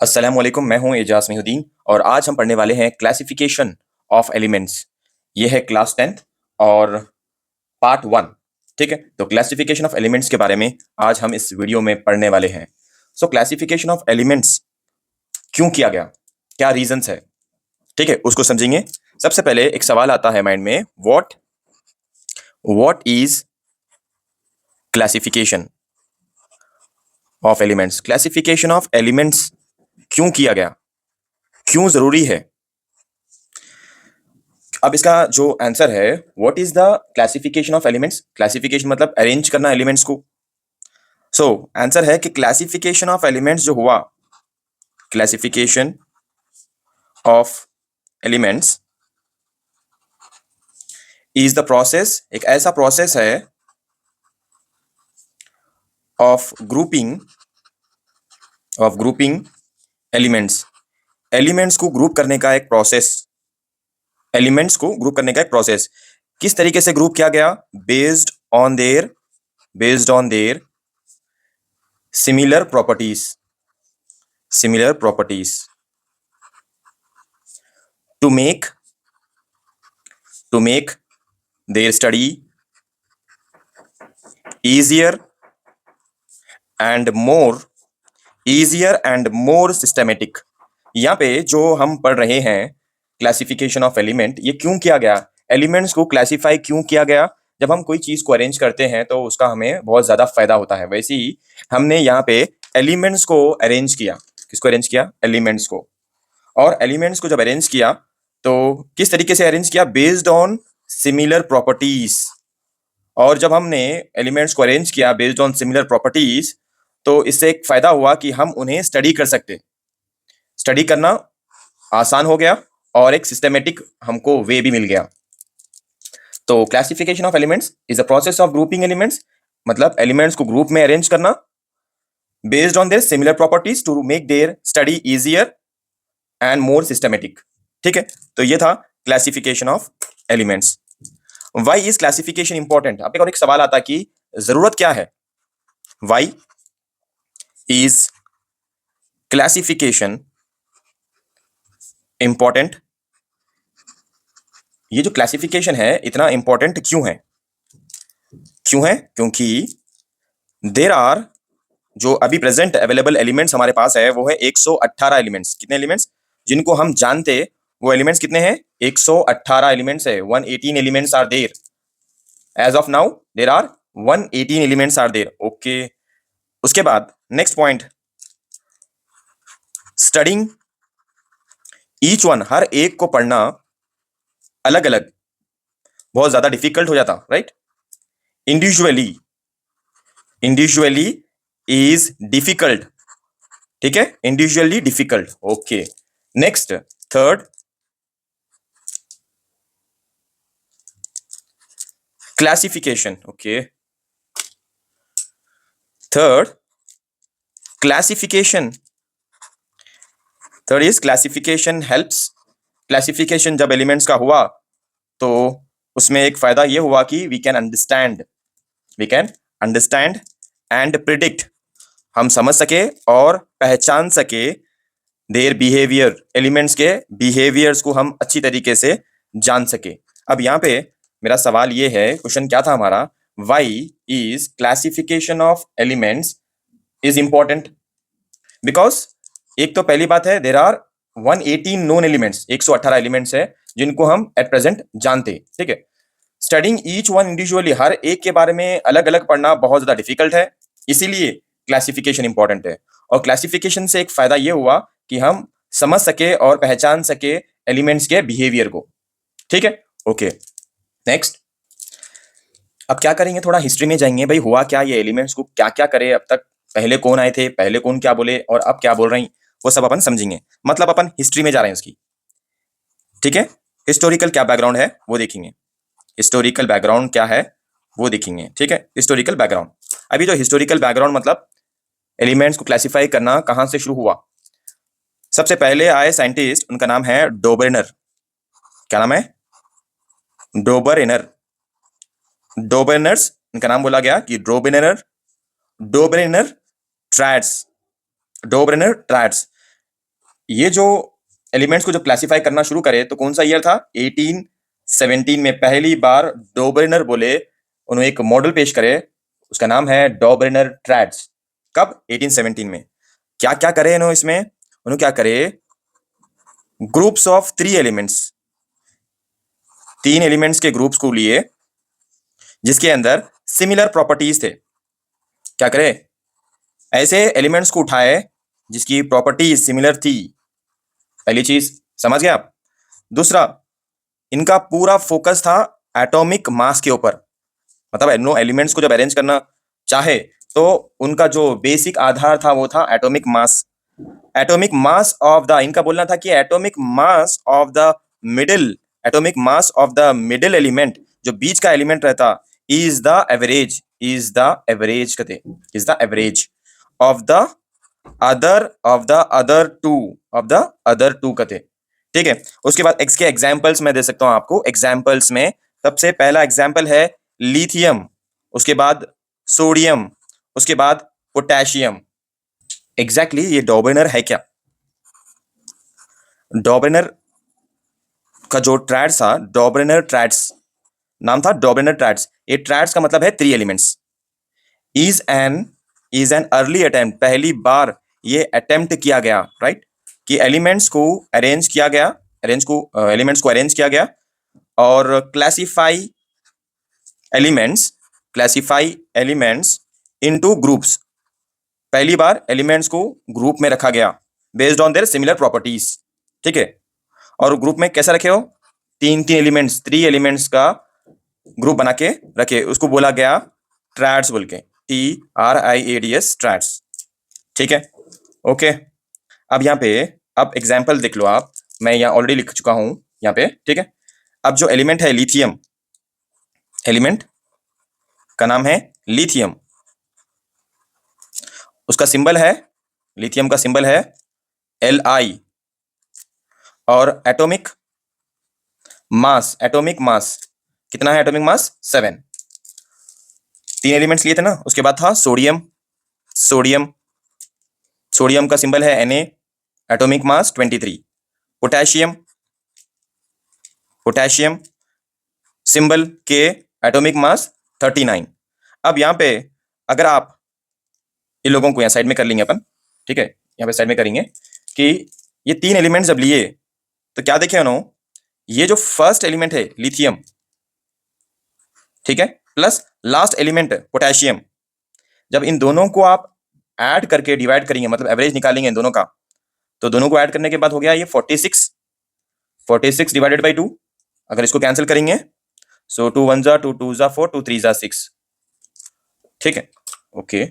अस्सलाम वालेकुम, मैं हूं एजाज महीउद्दीन और आज हम पढ़ने वाले हैं क्लासिफिकेशन ऑफ एलिमेंट्स। ये है क्लास 10th और पार्ट 1। ठीक है, तो क्लासिफिकेशन ऑफ एलिमेंट्स के बारे में आज हम इस वीडियो में पढ़ने वाले हैं। सो क्लासिफिकेशन ऑफ एलिमेंट्स क्यों किया गया, क्या रीजंस है, ठीक है, उसको समझेंगे। सबसे पहले एक सवाल आता है माइंड में, what is classification of elements. Classification of elements क्यों किया गया, क्यों जरूरी है। अब इसका जो आंसर है, what is the classification of elements. Classification मतलब अरेंज करना एलिमेंट्स को। सो आंसर है कि क्लासिफिकेशन ऑफ एलिमेंट्स जो हुआ, classification of elements is the process, एक ऐसा प्रोसेस है ऑफ ग्रुपिंग एलिमेंट्स। एलिमेंट्स को ग्रुप करने का एक प्रोसेस, एलिमेंट्स को ग्रुप करने का एक प्रोसेस। किस तरीके से ग्रुप किया गया, based on their similar properties to make their study easier and more systematic। यहाँ पे जो हम पढ़ रहे हैं क्लासिफिकेशन ऑफ एलिमेंट, ये क्यों किया गया, एलिमेंट्स को क्लासिफाई क्यों किया गया। जब हम कोई चीज को अरेंज करते हैं तो उसका हमें बहुत ज्यादा फायदा होता है। वैसे ही हमने यहाँ पे एलिमेंट्स को अरेंज किया। किसको अरेंज किया, एलिमेंट्स को। और एलिमेंट्स को जब अरेंज किया तो किस तरीके से अरेंज किया, बेस्ड ऑन सिमिलर प्रॉपर्टीज। और जब हमने एलिमेंट्स को अरेंज किया बेस्ड ऑन सिमिलर प्रॉपर्टीज, तो इससे एक फायदा हुआ कि हम उन्हें स्टडी कर सकते, स्टडी करना आसान हो गया और एक सिस्टमेटिक हमको वे भी मिल गया। तो classification of elements is a process of grouping elements, मतलब एलिमेंट्स को ग्रुप में अरेंज करना based on their similar properties to make their study easier and more systematic. ठीक है, तो ये था classification of elements. Why is classification important. अब एक सवाल आता कि जरूरत क्या है, वाई इज क्लासिफिकेशन इंपॉर्टेंट। ये जो क्लासिफिकेशन है इतना इंपॉर्टेंट क्यों है, क्योंकि देर आर, जो अभी प्रेजेंट अवेलेबल एलिमेंट्स हमारे पास है वो है 118 एलिमेंट्स। कितने एलिमेंट्स जिनको हम जानते, वो एलिमेंट्स कितने हैं, 118 एलिमेंट्स है। 118 elements are there as of now, there are 118 elements are there. Okay, उसके बाद next point, studying each one, हर एक को पढ़ना अलग अलग बहुत ज्यादा डिफिकल्ट हो जाता, राइट। इंडिविजुअली इज डिफिकल्ट, ठीक है, individually difficult. Okay, next third, classification. Okay, third classification, third is classification helps. Classification जब एलिमेंट्स का हुआ तो उसमें एक फायदा ये हुआ कि we can understand and predict, हम समझ सके और पहचान सके देयर बिहेवियर, एलिमेंट्स के बिहेवियर्स को हम अच्छी तरीके से जान सके। अब यहाँ पे मेरा सवाल ये है, क्वेश्चन क्या था हमारा, why is classification of elements is important. Because एक तो पहली बात है, there are 118 known elements, 118 elements है जिनको हम एट प्रेजेंट जानते, ठीक है। स्टडिंग ईच वन इंडिविजुअली, हर एक के बारे में अलग अलग पढ़ना बहुत ज्यादा डिफिकल्ट है, इसीलिए क्लासिफिकेशन इंपॉर्टेंट है। और क्लासिफिकेशन से एक फायदा ये हुआ कि हम समझ सके और पहचान सके एलिमेंट्स के बिहेवियर को, ठीक है। ओके, नेक्स्ट अब क्या करेंगे, थोड़ा हिस्ट्री में जाएंगे, भाई हुआ क्या, ये एलिमेंट्स को क्या क्या करे अब तक, पहले कौन आए थे, पहले कौन क्या बोले और अब क्या बोल रहे हैं, वो सब अपन समझेंगे। मतलब अपन हिस्ट्री में जा रहे हैं उसकी, ठीक है। हिस्टोरिकल क्या बैकग्राउंड है वो देखेंगे, हिस्टोरिकल बैकग्राउंड क्या है वो देखेंगे, ठीक है। हिस्टोरिकल बैकग्राउंड, अभी जो हिस्टोरिकल बैकग्राउंड मतलब एलिमेंट्स को क्लासिफाई करना कहां से शुरू हुआ। सबसे पहले आए साइंटिस्ट, उनका नाम है डोबरेनर। क्या नाम है, डोबरेनर। डोबरेनर्स, इनका नाम बोला गया कि डोबरेनर, डोबरेनर ट्रायड्स, डोबरेनर ट्रायड्स। ये जो एलिमेंट्स को जब क्लासिफाई करना शुरू करे तो कौन सा ईयर था? 1817 में पहली बार डॉबरेनर बोले, उन्होंने एक मॉडल पेश करे, उसका नाम है डॉबरेनर ट्रैड्स। कब? 1817 में। क्या क्या करे इन्होंने इसमें? उन्होंने क्या करे? ग्रुप्स ऑफ 3 एलिमेंट्स, 3 एलिमेंट्स के ग्रुप्स को लिए जिसके अंदर सिमिलर प्रॉपर्टीज थे। क्या करे? ऐसे एलिमेंट्स को उठाए जिसकी प्रॉपर्टीज सिमिलर थी। पहली चीज समझ गए आप? दूसरा, इनका पूरा फोकस था एटॉमिक मास के ऊपर, मतलब नो एलिमेंट्स को जब अरेंज करना चाहे तो उनका जो बेसिक आधार था वो था atomic mass. Atomic mass of the, इनका बोलना था कि atomic mass of the middle, atomic mass of the middle element, जो बीच का एलिमेंट रहता, is the average, is the average कहते, is the average of the other two, of the other two कहते। ठीक है। उसके बाद इसके एग्जांपल्स मैं दे सकता हूं आपको। एग्जांपल्स में सबसे पहला एग्जांपल है लिथियम, उसके बाद सोडियम, उसके बाद पोटेशियम। एग्जैक्टली ये डॉबरेनर है क्या? डॉबरेनर का जो ट्रैड्स था, डॉबरेनर ट्रैड्स नाम था, डॉबरेनर ट्रैड्स। ये ट्रैड्स का मतलब है 3 elements. Is an early attempt, पहली बार ये अटेम्प्ट किया गया, राइट, कि एलिमेंट्स को अरेंज किया गया, एलिमेंट्स को अरेंज किया गया और क्लासिफाई एलिमेंट्स इनटू ग्रुप्स। पहली बार एलिमेंट्स को ग्रुप में रखा गया based on their similar properties. ठीक है। और ग्रुप में कैसा रखे हो? 3 एलिमेंट्स, 3 एलिमेंट्स का ग्रुप बना के रखे, उसको बोला गया ट्रैड्स बोल के, TRIADS, ट्रैड्स। ठीक है। ओके। अब यहाँ पे अब एग्जाम्पल देख लो आप, मैं यहाँ ऑलरेडी लिख चुका हूं यहाँ पे। ठीक है। अब जो एलिमेंट है लिथियम, एलिमेंट का नाम है लिथियम, उसका सिंबल है, लिथियम का सिंबल है Li, और एटॉमिक मास कितना है? Atomic mass 7। 3 एलिमेंट्स लिए थे ना। उसके बाद था सोडियम का सिंबल है Na, atomic mass 23। Potassium symbol के, एटॉमिक मास 39। अब यहाँ पे अगर आप इन लोगों को यहाँ साइड में कर लेंगे अपन, ठीक है, यहाँ पे साइड में करेंगे कि ये 3 एलिमेंट जब लिए तो क्या देखे उन्होंने? ये जो फर्स्ट एलिमेंट है लिथियम, ठीक है, प्लस लास्ट एलिमेंट पोटेशियम, जब इन दोनों को आप ऐड करके डिवाइड करेंगे, मतलब एवरेज निकालेंगे इन दोनों का, तो दोनों को ऐड करने के बाद हो गया ये 46 डिवाइडेड बाई 2। अगर इसको कैंसिल करेंगे सो 2 1 जा 2 2 जा 4 2 3 जा 6। ठीक है। ओके।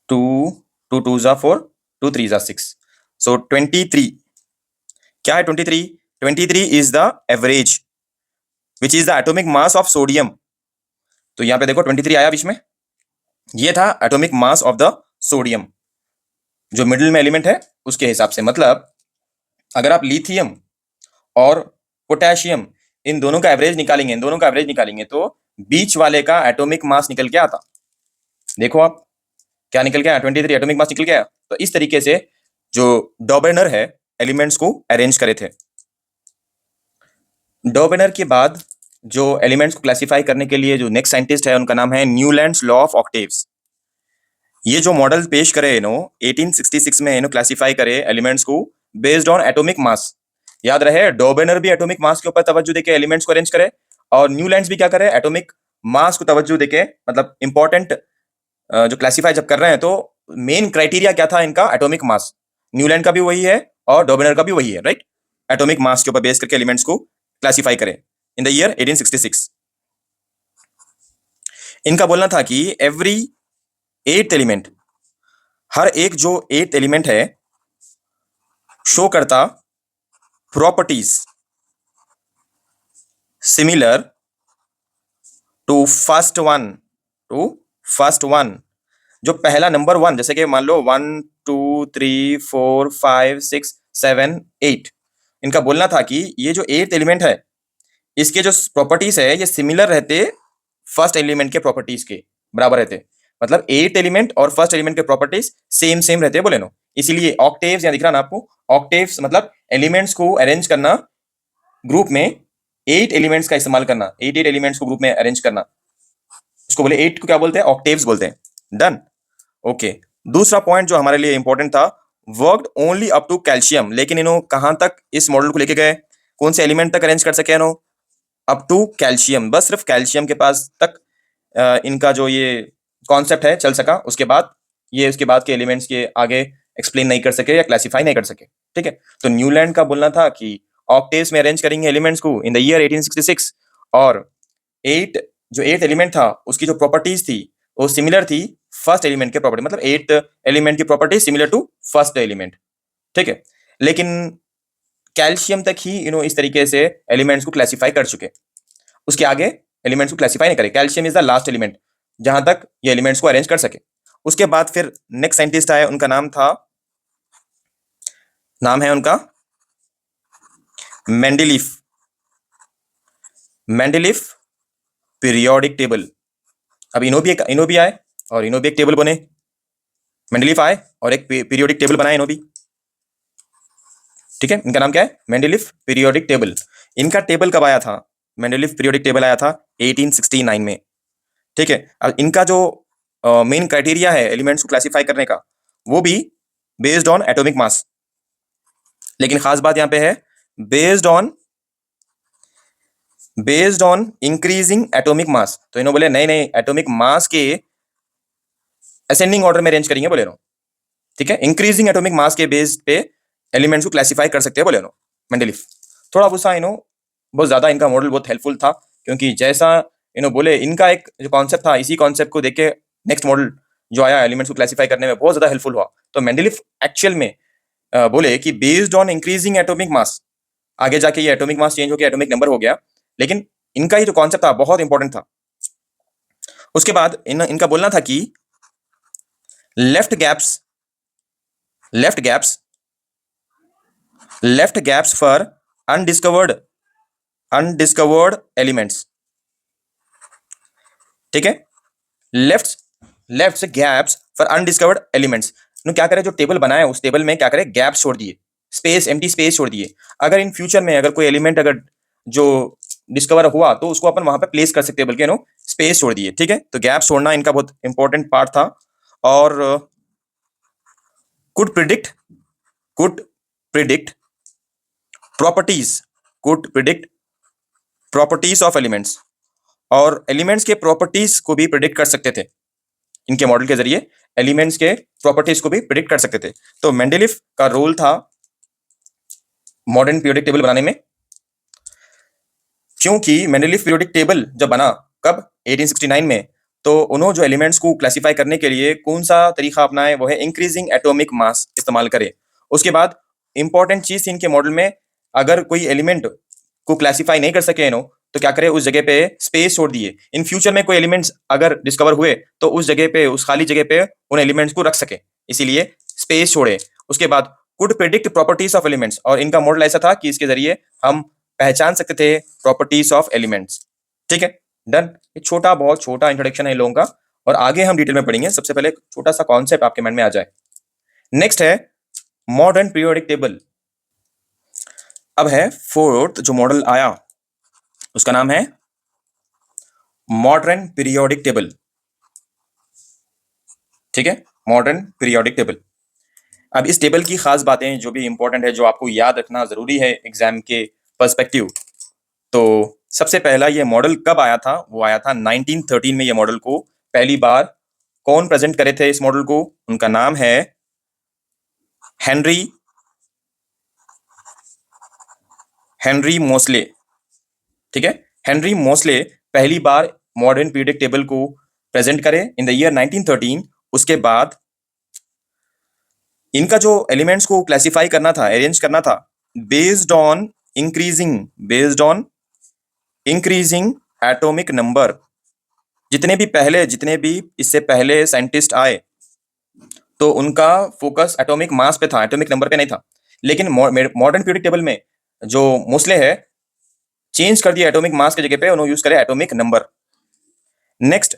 2 2 2 जा 4 2 3 जा 6। सो 23 क्या है? 23 is the average which is the atomic mass of sodium. तो यहां पे देखो 23 आया बीच में, ये था atomic mass of the sodium, जो मिडिल में एलिमेंट है उसके हिसाब से। मतलब अगर आप लिथियम और पोटेशियम इन दोनों का एवरेज निकालेंगे तो बीच वाले का एटॉमिक मास निकल के आता। देखो आप क्या निकल के आया? 23 एटॉमिक मास निकल के आया। तो इस तरीके से जो डॉबरेनर है एलिमेंट्स को अरेंज करे थे। डॉबरेनर के बाद जो एलिमेंट्स को क्लासिफाई करने के लिए जो नेक्स्ट साइंटिस्ट है उनका नाम है न्यूलैंड्स लॉ ऑफ ऑक्टेव्स। ये जो मॉडल पेश करे 1866 में क्लासिफाई करे एलिमेंट्स को बेस्ड ऑन एटॉमिक मास। याद रहे, डॉबरेनर भी एटॉमिक मास के ऊपर तवज्जो देके एलिमेंट्स को अरेंज करे, और न्यूलैंड्स भी क्या करे? एटॉमिक मास को तवज्जो देके, मतलब इंपॉर्टेंट जो क्लासिफाई जब कर रहे हैं तो मेन क्राइटेरिया क्या था इनका? Atomic mass. न्यूलैंड का भी वही है और डॉबरेनर का भी वही है, राइट। एटॉमिक मास के ऊपर बेस करके एलिमेंट्स को क्लासिफाई करें इन द ईयर 1866। इनका बोलना था कि एवरी 8th एलिमेंट, हर एक जो 8th एलिमेंट है, शो करता properties similar to first one, जो पहला नंबर 1, जैसे कि मान लो 1 2 3 4 5 6 7 8। इनका बोलना था कि ये जो 8th एलिमेंट है इसके जो प्रॉपर्टीज है ये सिमिलर रहते फर्स्ट एलिमेंट के प्रॉपर्टीज के बराबर रहते। मतलब 8 एलिमेंट और फर्स्ट एलिमेंट के प्रॉपर्टीज सेम सेम रहते हैं बोले नो। इसीलिए ऑक्टेव्स यहाँ दिख रहा ना आपको, ऑक्टेव्स मतलब एलिमेंट्स को अरेंज करना ग्रुप में, 8 एलिमेंट्स का इस्तेमाल करना, 8 एलिमेंट्स को ग्रुप में अरेंज करना, उसको बोले 8 को क्या बोलते हैं, ऑक्टेव्स बोलते हैं। डन। ओके, दूसरा पॉइंट जो हमारे लिए इंपॉर्टेंट था, worked only up to calcium, लेकिन इन्हों कहां तक इस मॉडल को लेके गए, कौन से एलिमेंट तक अरेंज कर सके इन्हों, अप टू कैल्शियम, बस सिर्फ कैल्शियम के पास तक इनका जो ये कॉन्सेप्ट है चल सका, उसके बाद ये उसके बाद के एलिमेंट्स के आगे एक्सप्लेन नहीं कर सके या क्लासिफाई नहीं कर सके। ठीक है, तो न्यूलैंड का बोलना था कि ऑक्टेव्स में अरेंज करेंगे एलिमेंट्स को इन द ईयर 1866, और 8 जो 8 एलिमेंट था उसकी जो प्रॉपर्टीज थी वो सिमिलर थी फर्स्ट एलिमेंट के प्रॉपर्टी, मतलब 8 एलिमेंट की property similar to first element. ठीक है, लेकिन कैल्शियम तक ही इस तरीके से एलिमेंट्स को क्लासिफाई कर चुके, उसके आगे एलिमेंट्स को क्लासिफाई नहीं करे। Calcium is the last element जहां तक ये एलिमेंट्स को अरेंज कर सके। उसके बाद फिर नेक्स्ट साइंटिस्ट आया, उनका नाम है उनका मेंडेलीफ। Mendeleev periodic table. अब इनो भी आए और इनो भी एक टेबल बने, मेंडेलीफ आए और एक पीरियोडिक टेबल बनाए इनो भी। ठीक है, इनका नाम क्या है, मेंडेलीफ पीरियोडिक टेबल। इनका टेबल कब आया था, मेंडेलीफ पीरियोडिक टेबल आया था 1869 में। ठीक है, अब इनका जो मेन क्राइटेरिया है एलिमेंट्स को क्लासिफाई करने का, वो भी बेस्ड ऑन एटॉमिक मास, लेकिन खास बात यहां पे है based on increasing atomic mass. तो इन्होंने बोले नहीं नहीं, एटॉमिक मास के असेंडिंग ऑर्डर में अरेंज करेंगे बोले नो। ठीक है, इंक्रीजिंग एटॉमिक मास के बेस पे एलिमेंट्स को क्लासिफाई कर सकते हैं बोले नो मेंडेलीफ। थोड़ा गुस्सा बहुत ज्यादा इनका मॉडल बहुत हेल्पफुल था, क्योंकि जैसा बोले इनका एक जो कॉन्सेप्ट था, इसी कॉन्सेप्ट को देख के नेक्स्ट मॉडल जो आया एलिमेंट्स को क्लासिफाई करने में बहुत ज्यादा हेल्पफुल हुआ। तो मेंडेलीफ एक्चुअल में बोले कि based on increasing atomic mass, आगे जाके ये एटॉमिक मास चेंज होकर एटॉमिक नंबर हो गया, लेकिन इनका ये जो कॉन्सेप्ट था बहुत इंपॉर्टेंट था। उसके बाद इनका बोलना था कि left gaps for undiscovered elements. ठीक है, left gaps for undiscovered elements. क्या करे, जो टेबल बनाया उस टेबल में क्या करे, गैप्स छोड़ दिए, एम्प्टी स्पेस छोड़ दिए। अगर इन फ्यूचर में अगर कोई एलिमेंट अगर जो डिस्कवर हुआ तो उसको अपन वहां पे प्लेस कर सकते हैं, बल्कि स्पेस छोड़ दिए। ठीक है, तो गैप छोड़ना इनका बहुत इंपॉर्टेंट पार्ट था। और could predict properties of elements, और एलिमेंट्स के प्रॉपर्टीज को भी प्रिडिक्ट कर सकते थे। इनके मॉडल के जरिए एलिमेंट्स के प्रॉपर्टीज को भी प्रिडिक्ट कर सकते थे। तो मेंडेलीफ का रोल था मॉडर्न पीरियोडिक टेबल बनाने में, क्योंकि मेंडेलीफ पीरियोडिक टेबल जब बना कब, 1869 में, तो उन्होंने जो एलिमेंट्स को क्लासिफाई करने के लिए कौन सा तरीका अपनाए, वो है इंक्रीजिंग एटॉमिक मास इस्तेमाल करे। उसके बाद इंपॉर्टेंट चीज थी इनके मॉडल में, अगर कोई एलिमेंट को क्लासिफाई नहीं कर सके तो क्या करे, उस जगह पे स्पेस छोड़ दिए। इन फ्यूचर में कोई एलिमेंट्स अगर डिस्कवर हुए तो उस जगह पे, उस खाली जगह पे उन एलिमेंट्स को रख सके, इसीलिए स्पेस छोड़े। उसके बाद could predict properties of elements, और इनका मॉडल ऐसा था कि इसके जरिए हम पहचान सकते थे प्रॉपर्टीज ऑफ एलिमेंट्स। ठीक है, डन। बहुत छोटा इंट्रोडक्शन है इन लोगों का, और आगे हम डिटेल में पढ़ेंगे। सबसे पहले छोटा सा कॉन्सेप्ट आपके माइंड में आ जाए। नेक्स्ट है मॉडर्न पीरियोडिक टेबल। अब है फोर्थ जो मॉडल आया, उसका नाम है मॉडर्न पीरियोडिक टेबल। ठीक है, मॉडर्न पीरियोडिक टेबल। अब इस टेबल की खास बातें जो भी इंपॉर्टेंट है, जो आपको याद रखना जरूरी है एग्जाम के पर्सपेक्टिव। तो सबसे पहला ये मॉडल कब आया था, वो आया था 1913 में। ये मॉडल को पहली बार कौन प्रेजेंट करे थे इस मॉडल को, उनका नाम है हेनरी मोस्ले। ठीक है, हेनरी मोस्ले पहली बार मॉडर्न पीरियोडिक टेबल को प्रेजेंट करे इन द ईयर 1913। उसके बाद इनका जो एलिमेंट्स को क्लासिफाई करना था, अरेंज करना था, based on increasing atomic number. जितने भी इससे पहले साइंटिस्ट आए तो उनका फोकस एटॉमिक मास पे था, एटॉमिक नंबर पे नहीं था। लेकिन मॉडर्न पीरियोडिक टेबल में जो मोस्ले है, चेंज कर दिया, एटॉमिक मास की जगह पे उन्होंने यूज करे atomic number. Next,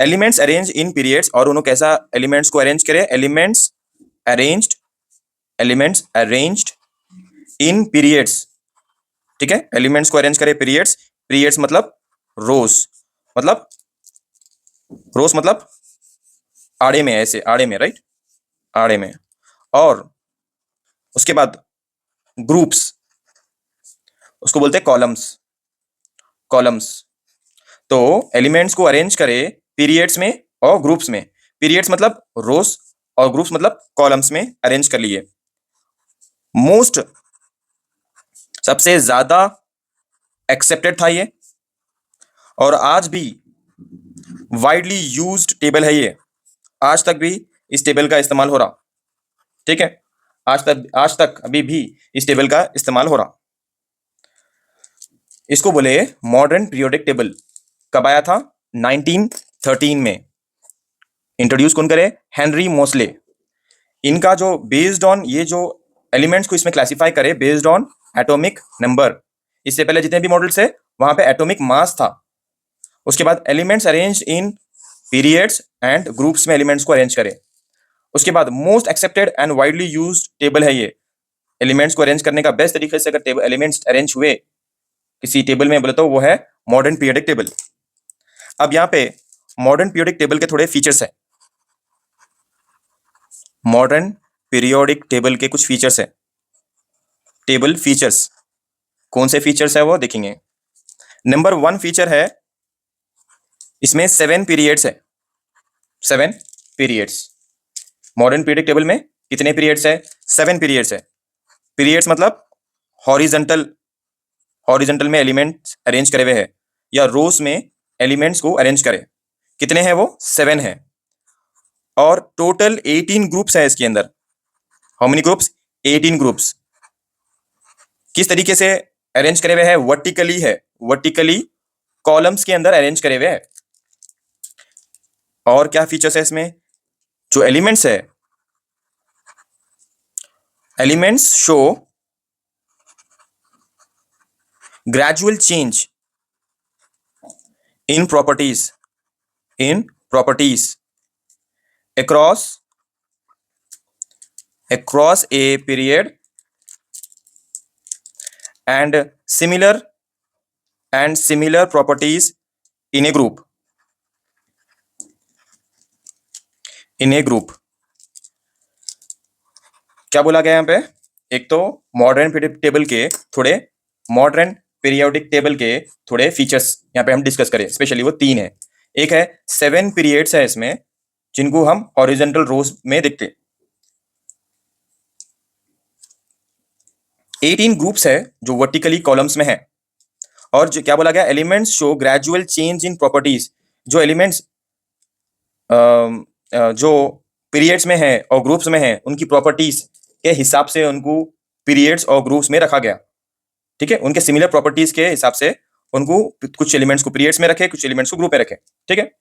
elements arrange in periods, और उन्होंने कैसा एलिमेंट्स को अरेंज करे, एलिमेंट्स अरेंज्ड इन पीरियड्स, ठीक है, एलिमेंट्स को अरेंज करे पीरियड्स, पीरियड्स मतलब रोज, मतलब रोज मतलब आड़े में, ऐसे आड़े में, राइट, आड़े में। और उसके बाद ग्रुप्स, उसको बोलते हैं कॉलम्स, कॉलम्स। तो एलिमेंट्स को अरेंज करे पीरियड्स में और ग्रुप्स में, पीरियड्स मतलब रोज और ग्रुप्स मतलब कॉलम्स में अरेंज कर लिए। मोस्ट, सबसे ज्यादा एक्सेप्टेड था ये, और आज भी वाइडली यूज्ड टेबल है ये, आज तक भी इस टेबल का इस्तेमाल हो रहा, ठीक है, आज तक अभी भी इस टेबल का इस्तेमाल हो रहा। इसको बोले मॉडर्न पीरियोडिक टेबल। कब आया था? 1913 में। इंट्रोड्यूस कौन करे? हेनरी मोसले। इनका जो बेस्ड ऑन ये जो एलिमेंट्स को इसमें क्लासिफाई करे बेस्ड ऑन एटॉमिक नंबर, इससे पहले जितने भी मॉडल्स है वहां पे एटॉमिक मास था। उसके बाद elements arrange in periods and groups में एलिमेंट्स को अरेंज करे। उसके बाद most accepted and widely used table है ये। एलिमेंट्स को अरेंज करने का बेस्ट तरीके से अगर टेबल एलिमेंट्स अरेंज हुए किसी टेबल में बोले तो वो है मॉडर्न पीरियोडिक टेबल। अब यहाँ पे मॉडर्न पीरियोडिक टेबल के थोड़े फीचर्स है। मॉडर्न पीरियोडिक टेबल के कुछ फीचर्स है। टेबल फीचर्स कौन से फीचर्स है वो देखेंगे। नंबर 1 फीचर है, इसमें 7 पीरियड्स है। 7 पीरियड्स। मॉडर्न पीरियोडिक टेबल में कितने पीरियड्स है? 7 पीरियड्स है। पीरियड्स मतलब हॉरिजॉन्टल में एलिमेंट्स अरेंज करे हुए हैं, या रोज में एलिमेंट्स को अरेंज करे। कितने हैं वो? 7 है। और टोटल 18 ग्रुप्स है इसके अंदर। How many groups? 18 ग्रुप्स। किस तरीके से अरेंज करे हुए हैं? वर्टिकली है, वर्टिकली कॉलम्स के अंदर अरेंज करे हुए हैं। और क्या फीचर्स है इसमें? जो एलिमेंट्स है, elements show gradual change in properties across a period and similar properties in a group, क्या बोला गया यहाँ पे? एक तो मॉडर्न पीरियोडिक टेबल के थोड़े फीचर्स यहाँ पे हम डिस्कस करें, स्पेशली वो 3 है। एक है 7 पीरियड्स है इसमें, जिनको हम हॉरिजॉन्टल रोज में देखते। 18 ग्रुप्स है जो वर्टिकली कॉलम्स में है। और जो क्या बोला गया? Elements show gradual change in properties. जो एलिमेंट्स जो पीरियड्स में है और ग्रुप्स में है, उनकी प्रॉपर्टीज के हिसाब से उनको पीरियड्स और ग्रुप्स में रखा गया, ठीक है, उनके सिमिलर प्रॉपर्टीज के हिसाब से उनको कुछ एलिमेंट्स को पीरियड्स में रखे, कुछ एलिमेंट्स को ग्रुप में रखे, ठीक है।